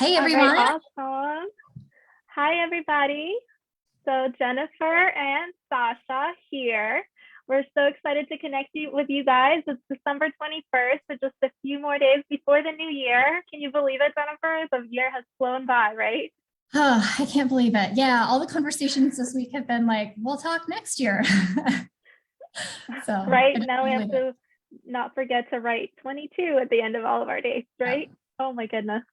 Hey All right, everyone. awesome. Hi, everybody. So Jennifer and Sasha here. We're so excited to connect with you guys. It's December 21st, so just a few more days before the new year. Can you believe it, Jennifer? The year has flown by, right? Oh, I can't believe it. Yeah, all the conversations this week have been like, we'll talk next year. So Right I just now we can't have believe it. to not forget to write 22 at the end of all of our days, Yeah. right? Oh my goodness.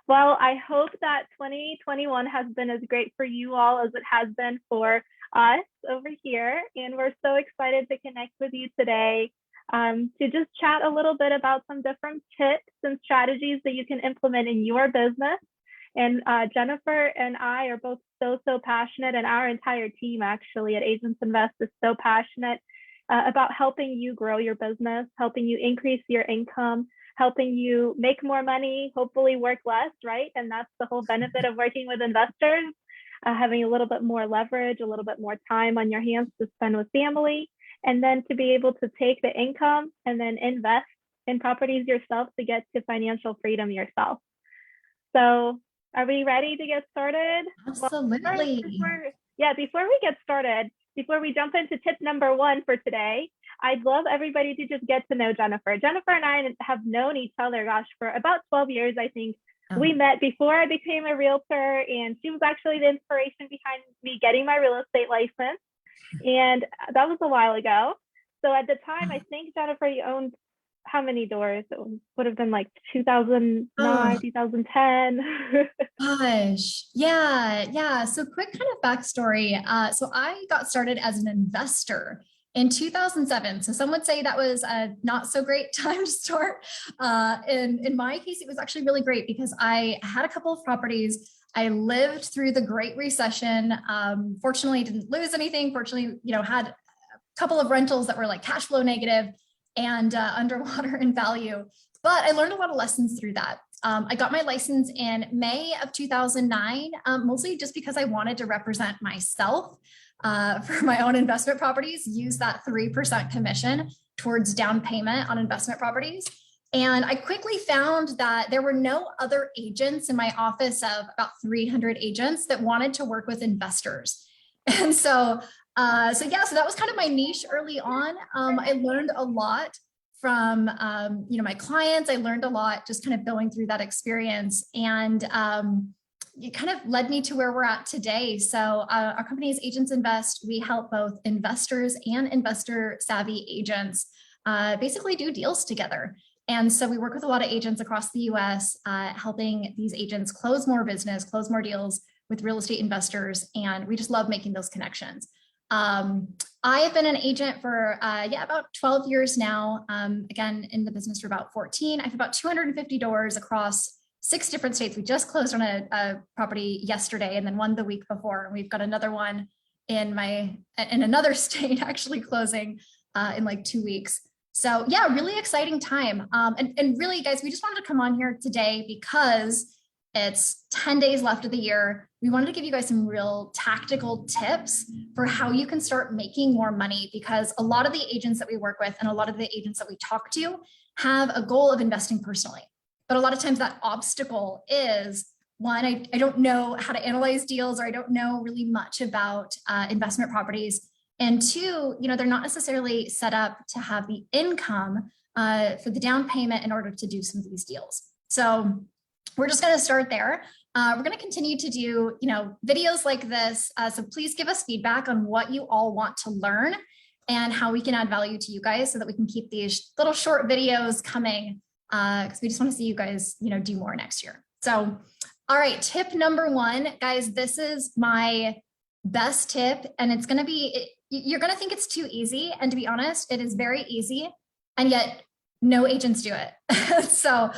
Well, I hope that 2021 has been as great for you all as it has been for us over here. And we're so excited to connect with you today to just chat a little bit about some different tips and strategies that you can implement in your business. And Jennifer and I are both so passionate, and our entire team actually at Agents Invest is so passionate about helping you grow your business, helping you increase your income, helping you make more money, hopefully work less, right? And that's the whole benefit of working with investors, having a little bit more leverage, a little bit more time on your hands to spend with family, and then to be able to take the income and then invest in properties yourself to get to financial freedom yourself. So are we ready to get started? Well, Absolutely. before we get started, before we jump into tip number one for today, I'd love everybody to just get to know Jennifer. Jennifer and I have known each other, gosh, for about 12 years, I think. Oh, We met before I became a realtor, and she was actually the inspiration behind me getting my real estate license. And that was a while ago. So at the time, I think, Jennifer, you owned how many doors? It would have been like 2009, oh 2010. gosh. Yeah. So quick kind of backstory. So I got started as an investor in 2007. So some would say that was a not so great time to start. In my case, it was actually really great because I had a couple of properties. I lived through the Great Recession. Fortunately, didn't lose anything. Fortunately, had a couple of rentals that were like cash flow negative and underwater in value. But I learned a lot of lessons through that. I got my license in May of 2009, mostly just because I wanted to represent myself for my own investment properties, use that 3% commission towards down payment on investment properties. And I quickly found that there were no other agents in my office of about 300 agents that wanted to work with investors. And so that was kind of my niche early on. I learned a lot from my clients. I learned a lot just kind of going through that experience, and it kind of led me to where we're at today. So our company is Agents Invest. We help both investors and investor savvy agents basically do deals together. And so we work with a lot of agents across the US, helping these agents close more business, close more deals with real estate investors. And we just love making those connections. I have been an agent for about 12 years now. Again, in the business for about 14. I have about 250 doors across 6 different states. We just closed on a property yesterday, and then one the week before. And we've got another one in another state actually closing in like 2 weeks. So yeah, really exciting time. And really, guys, we just wanted to come on here today because it's 10 days left of the year. We wanted to give you guys some real tactical tips for how you can start making more money, because a lot of the agents that we work with and a lot of the agents that we talk to have a goal of investing personally. But a lot of times that obstacle is, one, I don't know how to analyze deals, or I don't know really much about investment properties. And two, they're not necessarily set up to have the income for the down payment in order to do some of these deals. So we're just going to start there. We're going to continue to do, videos like this. So please give us feedback on what you all want to learn and how we can add value to you guys so that we can keep these little short videos coming, because we just want to see you guys, do more next year. So, all right, tip number one, guys, this is my best tip, and it's going to be, you're going to think it's too easy. And to be honest, it is very easy, and yet no agents do it. So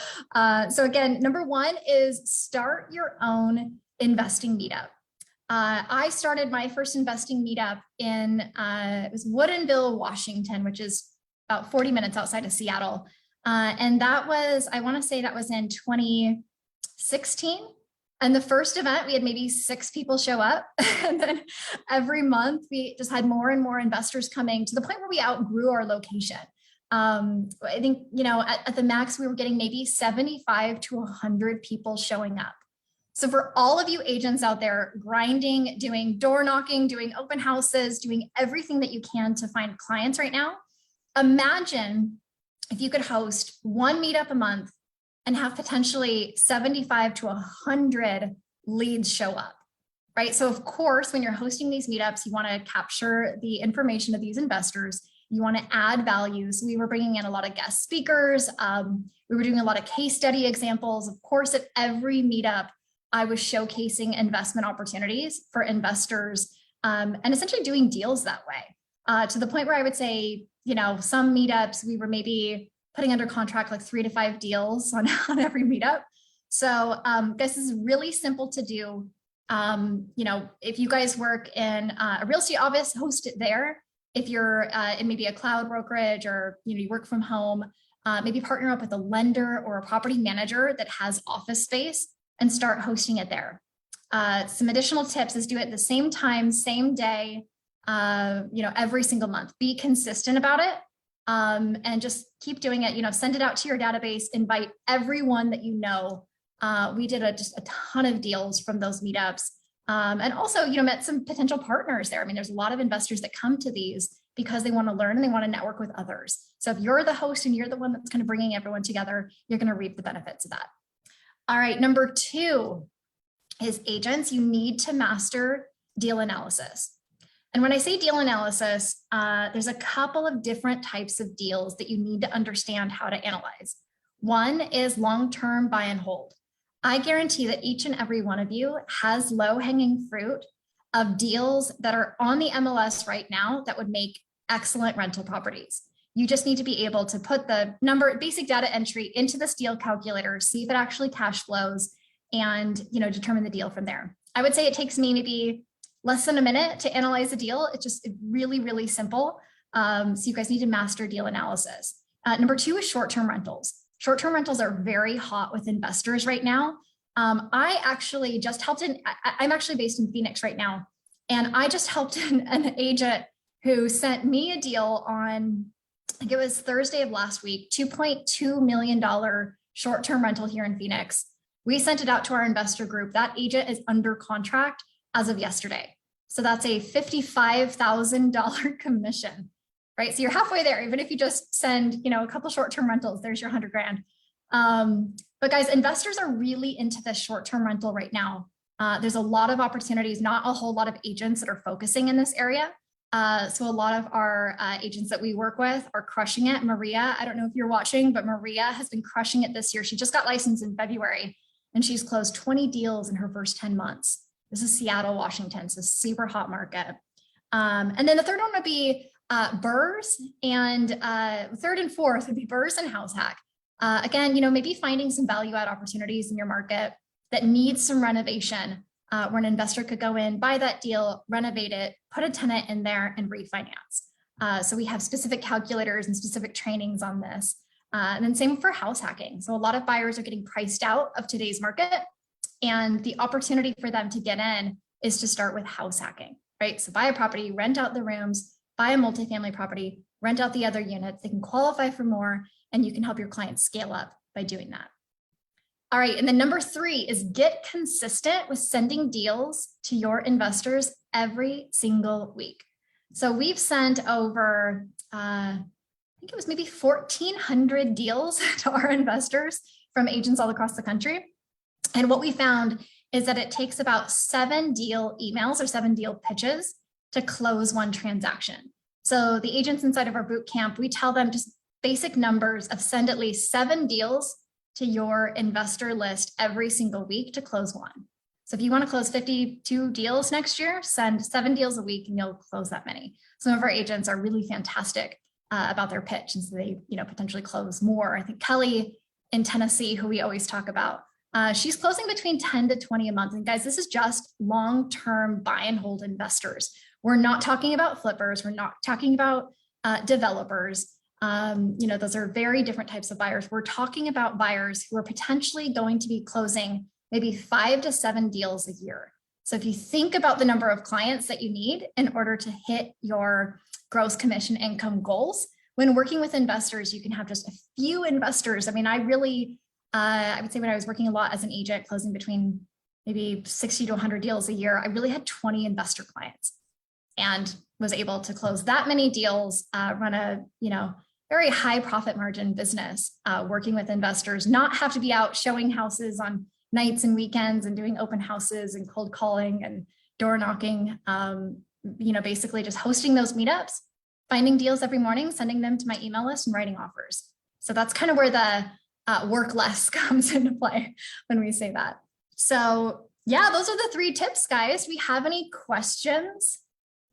again, number one is start your own investing meetup. I started my first investing meetup in, it was Woodinville, Washington, which is about 40 minutes outside of Seattle. And that was, I want to say that was in 2016. And the first event, we had maybe 6 people show up. And then every month we just had more and more investors coming, to the point where we outgrew our location. I think, at the max, we were getting maybe 75 to 100 people showing up. So for all of you agents out there grinding, doing door knocking, doing open houses, doing everything that you can to find clients right now, imagine if you could host one meetup a month and have potentially 75 to 100 leads show up, right? So of course, when you're hosting these meetups, you want to capture the information of these investors. You want to add values. We were bringing in a lot of guest speakers. We were doing a lot of case study examples. Of course, at every meetup, I was showcasing investment opportunities for investors and essentially doing deals that way to the point where I would say, some meetups, we were maybe putting under contract like 3 to 5 deals on every meetup. So this is really simple to do. If you guys work in a real estate office, host it there. If you're in maybe a cloud brokerage or you work from home, maybe partner up with a lender or a property manager that has office space and start hosting it there. Some additional tips is do it at the same time, same day, every single month. Be consistent about it and just keep doing it. Send it out to your database, invite everyone that you know. We did just a ton of deals from those meetups. And also, met some potential partners there. I mean, there's a lot of investors that come to these because they want to learn and they want to network with others. So if you're the host and you're the one that's kind of bringing everyone together, you're going to reap the benefits of that. All right, number 2 is agents. You need to master deal analysis. And when I say deal analysis, there's a couple of different types of deals that you need to understand how to analyze. One is long-term buy and hold. I guarantee that each and every one of you has low-hanging fruit of deals that are on the MLS right now that would make excellent rental properties. You just need to be able to put the basic data entry into this deal calculator, see if it actually cash flows, and determine the deal from there. I would say it takes me maybe less than a minute to analyze a deal. It's just really, really simple. So you guys need to master deal analysis. Number 2 is short-term rentals. Short-term rentals are very hot with investors right now. I actually just helped I'm actually based in Phoenix right now. And I just helped an agent who sent me a deal on, I think it was Thursday of last week, $2.2 million short-term rental here in Phoenix. We sent it out to our investor group. That agent is under contract as of yesterday. So that's a $55,000 commission, right? So you're halfway there. Even if you just send, a couple short-term rentals, there's your 100 grand. But guys, investors are really into this short-term rental right now. There's a lot of opportunities, not a whole lot of agents that are focusing in this area. So a lot of our agents that we work with are crushing it. Maria, I don't know if you're watching, but Maria has been crushing it this year. She just got licensed in February and she's closed 20 deals in her first 10 months. This is Seattle, Washington, so super hot market. And then the third one would be BRRRRs, and third and fourth would be BRRRRs and Hoptiak. Again, maybe finding some value add opportunities in your market that needs some renovation, where an investor could go in, buy that deal, renovate it, put a tenant in there, and refinance. So we have specific calculators and specific trainings on this. And then same for house hacking. So a lot of buyers are getting priced out of today's market. And the opportunity for them to get in is to start with house hacking, right? So buy a property, rent out the rooms, buy a multifamily property, rent out the other units. They can qualify for more, and you can help your clients scale up by doing that. All right, and then number 3 is get consistent with sending deals to your investors every single week. So we've sent over, I think it was maybe 1,400 deals to our investors from agents all across the country. And what we found is that it takes about 7 deal emails or 7 deal pitches to close one transaction. So the agents inside of our boot camp, we tell them just basic numbers of send at least 7 deals to your investor list every single week to close one. So if you want to close 52 deals next year, send 7 deals a week and you'll close that many. Some of our agents are really fantastic about their pitch, and so they potentially close more. I think Kelly in Tennessee, who we always talk about, she's closing between 10 to 20 a month. And guys, this is just long-term buy and hold investors. We're not talking about flippers. We're not talking about developers. Those are very different types of buyers. We're talking about buyers who are potentially going to be closing maybe 5 to 7 deals a year. So if you think about the number of clients that you need in order to hit your gross commission income goals, when working with investors, you can have just a few investors. I mean, I would say when I was working a lot as an agent, closing between maybe 60 to 100 deals a year, I really had 20 investor clients and was able to close that many deals, run a, very high profit margin business, working with investors, not have to be out showing houses on nights and weekends and doing open houses and cold calling and door knocking, basically just hosting those meetups, finding deals every morning, sending them to my email list and writing offers. So that's kind of where the work less comes into play when we say that. So yeah, those are the 3 tips, guys. Do we have any questions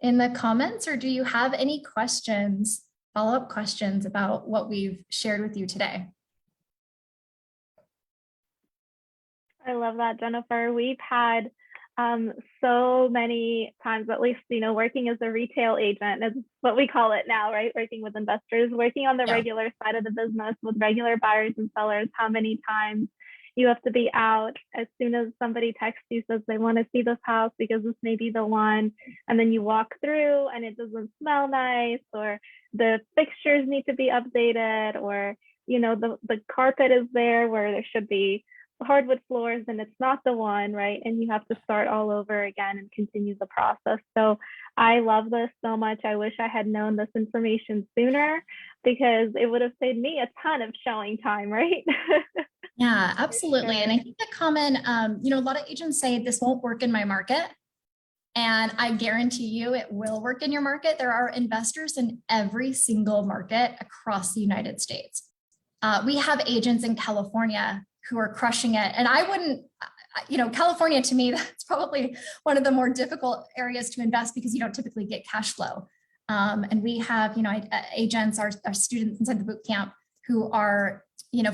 in the comments, or do you have any questions, follow-up questions about what we've shared with you today? I love that, Jennifer. We've had so many times, at least, working as a retail agent is what we call it now, right? Working with investors, working on the regular side of the business with regular buyers and sellers. How many times you have to be out as soon as somebody texts you, says they want to see this house because this may be the one. And then you walk through and it doesn't smell nice, or the fixtures need to be updated, or, the carpet is there where there should be hardwood floors and it's not the one, right? And you have to start all over again and continue the process. So I love this so much. I wish I had known this information sooner, because it would have saved me a ton of showing time, right? Yeah, absolutely. Sure. And I think the common, a lot of agents say this won't work in my market. And I guarantee you it will work in your market. There are investors in every single market across the United States. We have agents in California who are crushing it. And I wouldn't, California, to me, that's probably one of the more difficult areas to invest because you don't typically get cash flow. And we have, agents, our students inside the boot camp who are,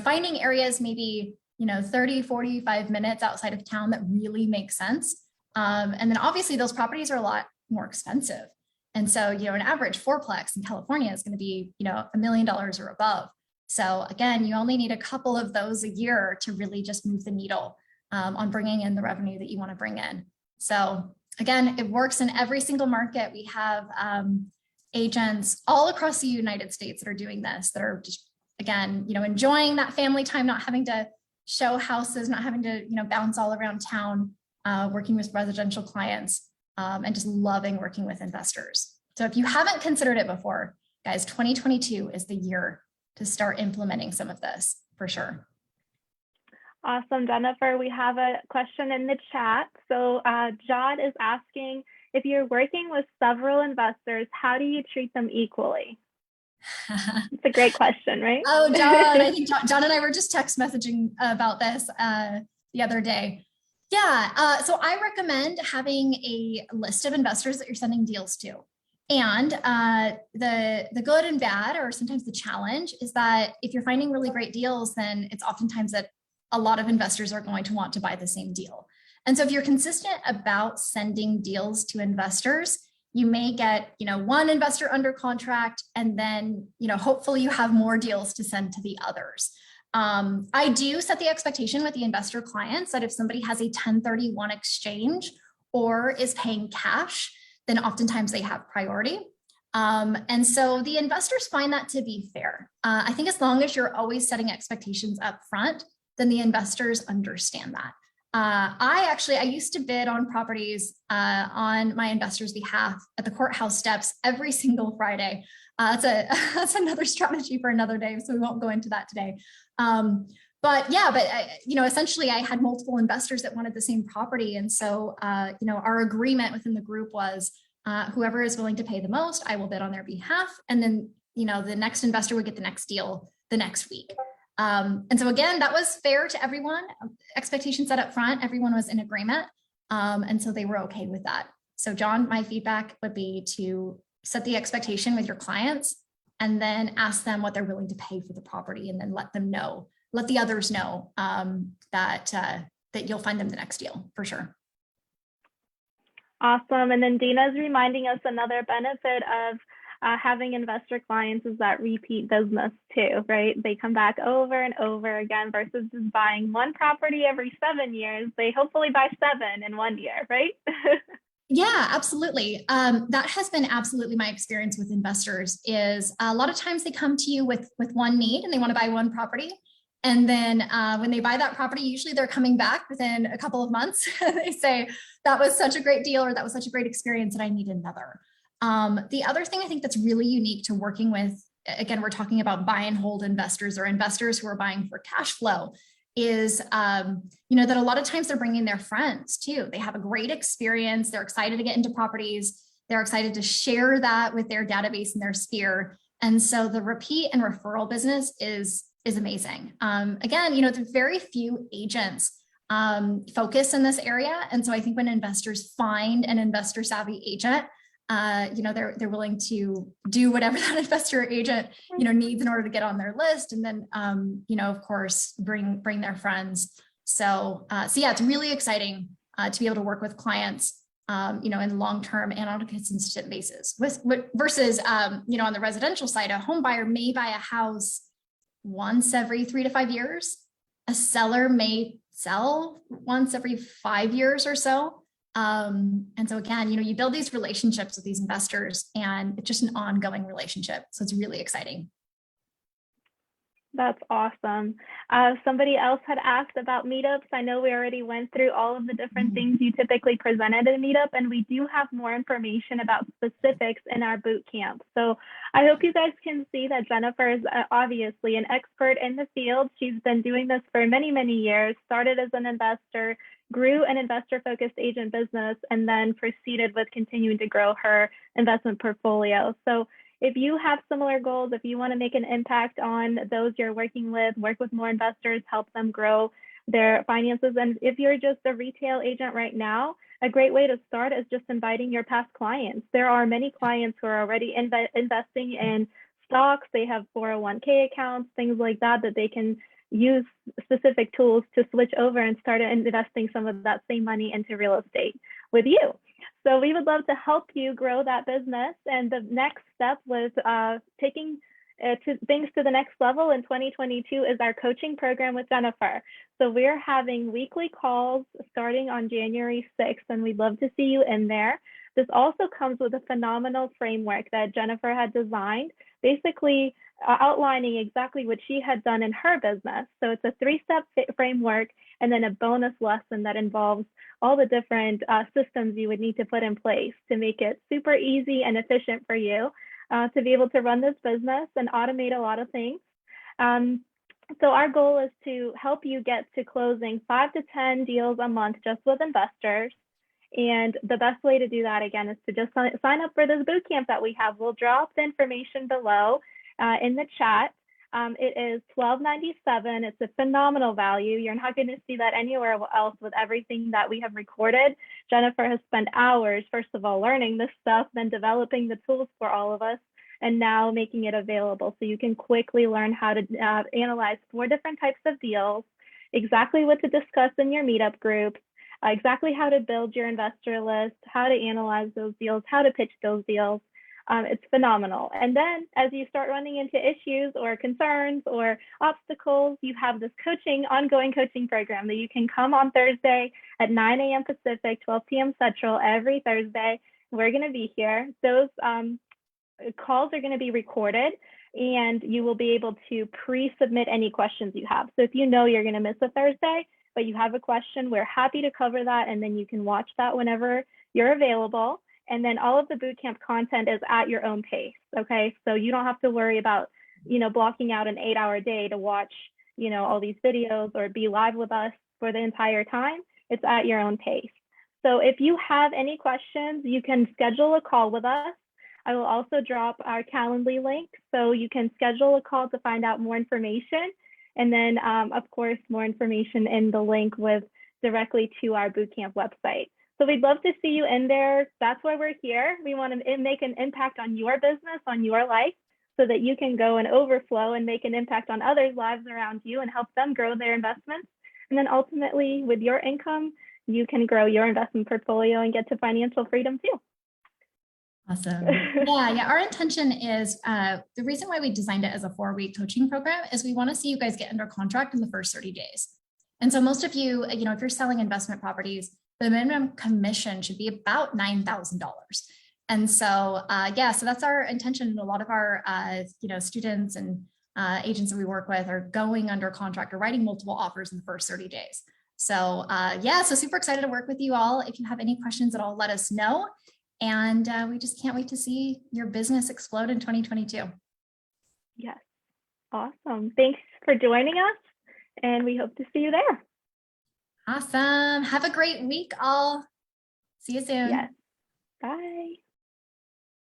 finding areas maybe, 30, 45 minutes outside of town that really make sense. And then obviously those properties are a lot more expensive. And so, an average fourplex in California is going to be, $1 million or above. So again, you only need a couple of those a year to really just move the needle on bringing in the revenue that you want to bring in. So again, it works in every single market. We have agents all across the United States that are doing this, that are just, again, enjoying that family time, not having to show houses, not having to, bounce all around town, working with residential clients, and just loving working with investors. So if you haven't considered it before, guys, 2022 is the year to start implementing some of this for sure. Awesome, Jennifer. We have a question in the chat. So Jod is asking, if you're working with several investors, how do you treat them equally? It's a great question, right? Oh, John, I think John and I were just text messaging about this the other day. Yeah, so I recommend having a list of investors that you're sending deals to. And the good and bad, or sometimes the challenge, is that if you're finding really great deals, then it's oftentimes that a lot of investors are going to want to buy the same deal. And so if you're consistent about sending deals to investors, you may get, one investor under contract, and then, hopefully you have more deals to send to the others. I do set the expectation with the investor clients that if somebody has a 1031 exchange or is paying cash, then oftentimes they have priority. And so the investors find that to be fair. I think as long as you're always setting expectations up front, then the investors understand that. I used to bid on properties on my investors' behalf at the courthouse steps every single Friday. That's another strategy for another day, so we won't go into that today. Essentially I had multiple investors that wanted the same property. And so, our agreement within the group was whoever is willing to pay the most, I will bid on their behalf. And then, the next investor would get the next deal the next week. And so again, that was fair to everyone. Expectations set up front, everyone was in agreement. And so they were okay with that. So John, my feedback would be to set the expectation with your clients and then ask them what they're willing to pay for the property, and then let the others know that you'll find them the next deal for sure. Awesome. And then Dina's reminding us another benefit of having investor clients is that repeat business too, right? They come back over and over again versus just buying one property every 7 years. They hopefully buy 7 in 1 year, right? Yeah, absolutely. That has been absolutely my experience with investors. Is a lot of times they come to you with one need and they want to buy one property. And then when they buy that property, usually they're coming back within a couple of months. They say, that was such a great deal, or that was such a great experience and I need another. The other thing I think that's really unique to working with, again, we're talking about buy and hold investors or investors who are buying for cash flow, is that a lot of times they're bringing their friends too. They have a great experience. They're excited to get into properties. They're excited to share that with their database and their sphere. And so the repeat and referral business is amazing. Again, there's very few agents focus in this area. And so I think when investors find an investor savvy agent, they're willing to do whatever that investor agent, needs in order to get on their list. And then, of course, bring their friends. So yeah, it's really exciting to be able to work with clients, in long-term and on a consistent basis versus, on the residential side, a home buyer may buy a house once every 3 to 5 years. A seller may sell once every 5 years or so. And so again, you build these relationships with these investors and it's just an ongoing relationship. So it's really exciting. That's awesome. Somebody else had asked about meetups. I know we already went through all of the different things you typically present at a meetup, and we do have more information about specifics in our boot camp. So I hope you guys can see that Jennifer is obviously an expert in the field. She's been doing this for many, many years, started as an investor, grew an investor-focused agent business, and then proceeded with continuing to grow her investment portfolio. So if you have similar goals, if you want to make an impact on those you're working with, work with more investors, help them grow their finances. And if you're just a retail agent right now, a great way to start is just inviting your past clients. There are many clients who are already investing in stocks. They have 401k accounts, things like that, that they can use specific tools to switch over and start investing some of that same money into real estate with you. So we would love to help you grow that business. And the next step was taking things to the next level in 2022 is our coaching program with Jennifer. So we're having weekly calls starting on January 6th, and we'd love to see you in there. This also comes with a phenomenal framework that Jennifer had designed, basically outlining exactly what she had done in her business. So it's a 3-step framework and then a bonus lesson that involves all the different systems you would need to put in place to make it super easy and efficient for you to be able to run this business and automate a lot of things. So our goal is to help you get to closing 5 to 10 deals a month just with investors. And the best way to do that, again, is to just sign up for this bootcamp that we have. We'll drop the information below in the chat. It is $12.97. It's a phenomenal value. You're not going to see that anywhere else with everything that we have recorded. Jennifer has spent hours, first of all, learning this stuff, then developing the tools for all of us, and now making it available. So you can quickly learn how to analyze 4 different types of deals, exactly what to discuss in your meetup groups, exactly how to build your investor list, how to analyze those deals, how to pitch those deals. It's phenomenal. And then as you start running into issues or concerns or obstacles, you have this ongoing coaching program that you can come on Thursday at 9 a.m. Pacific, 12 p.m. Central every Thursday. We're going to be here. Those calls are going to be recorded, and you will be able to pre-submit any questions you have. So if you know you're going to miss a Thursday, but you have a question, we're happy to cover that, and then you can watch that whenever you're available. And then all of the bootcamp content is at your own pace, okay? So you don't have to worry about, blocking out an 8-hour day to watch, all these videos or be live with us for the entire time. It's at your own pace. So if you have any questions, you can schedule a call with us. I will also drop our Calendly link, so you can schedule a call to find out more information. And then, of course, more information in the link directly to our bootcamp website. So we'd love to see you in there. That's why we're here. We want to make an impact on your business, on your life, so that you can go and overflow and make an impact on others' lives around you and help them grow their investments. And then ultimately, with your income, you can grow your investment portfolio and get to financial freedom too. Awesome. Yeah. Our intention is the reason why we designed it as a 4-week coaching program is we want to see you guys get under contract in the first 30 days. And so most of you, if you're selling investment properties, the minimum commission should be about $9,000. And so, so that's our intention. A lot of our, students and agents that we work with are going under contract or writing multiple offers in the first 30 days. So yeah, so super excited to work with you all. If you have any questions at all, let us know. And we just can't wait to see your business explode in 2022. Yes. Awesome. Thanks for joining us, and we hope to see you there. Awesome. Have a great week, all. See you soon. Yes. Bye.